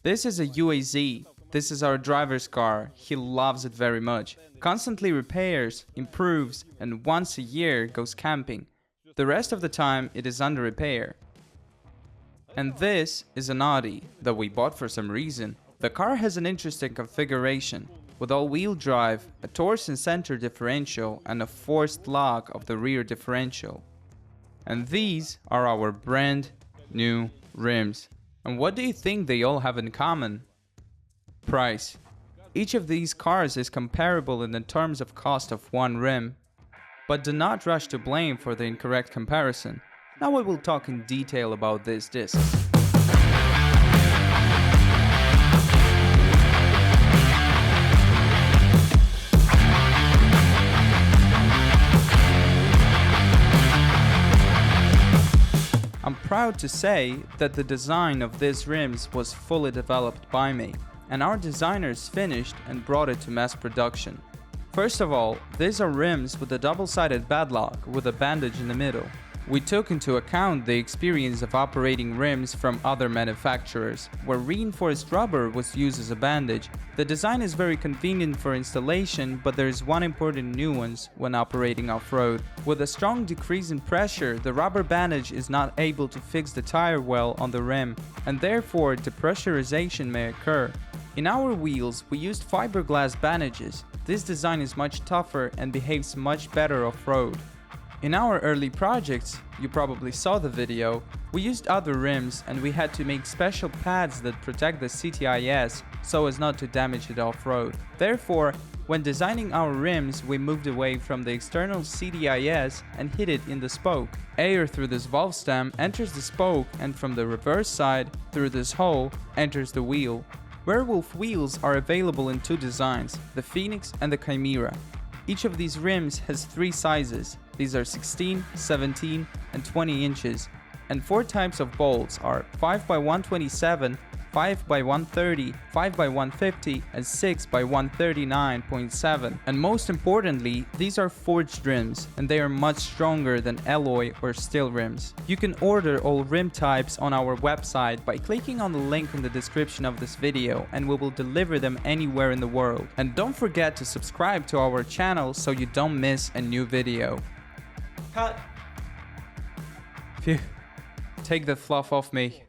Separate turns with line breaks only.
This is a UAZ. This is our driver's car. He loves it very much. Constantly repairs, improves, and once a year goes camping. The rest of the time it is under repair. And this is an Audi that we bought for some reason. The car has an interesting configuration, with all-wheel drive, a torsion center differential, and a forced lock of the rear differential. And these are our brand new rims. And what do you think they all have in common? Price. Each of these cars is comparable in the terms of cost of one rim. But do not rush to blame for the incorrect comparison. Now we will talk in detail about this disc. I'm proud to say that the design of these rims was fully developed by me, and our designers finished and brought it to mass production. First of all, these are rims with a double-sided badlock with a bandage in the middle. We took into account the experience of operating rims from other manufacturers, where reinforced rubber was used as a bandage. The design is very convenient for installation, but there is one important nuance when operating off-road. With a strong decrease in pressure, the rubber bandage is not able to fix the tire well on the rim, and therefore depressurization may occur. In our wheels, we used fiberglass bandages. This design is much tougher and behaves much better off-road. In our early projects, you probably saw the video, we used other rims and we had to make special pads that protect the CTIS so as not to damage it off-road. Therefore, when designing our rims, we moved away from the external CTIS and hid it in the spoke. Air through this valve stem enters the spoke, and from the reverse side, through this hole, enters the wheel. Werewolf wheels are available in two designs, the Phoenix and the Chimera. Each of these rims has 3 sizes. These are 16, 17, and 20 inches. And 4 types of bolts are 5x127, 5x130, 5x150, and 6x139.7. And most importantly, these are forged rims, and they are much stronger than alloy or steel rims. You can order all rim types on our website by clicking on the link in the description of this video, and we will deliver them anywhere in the world. And don't forget to subscribe to our channel so you don't miss a new video. Cut! Phew. Take the fluff off me.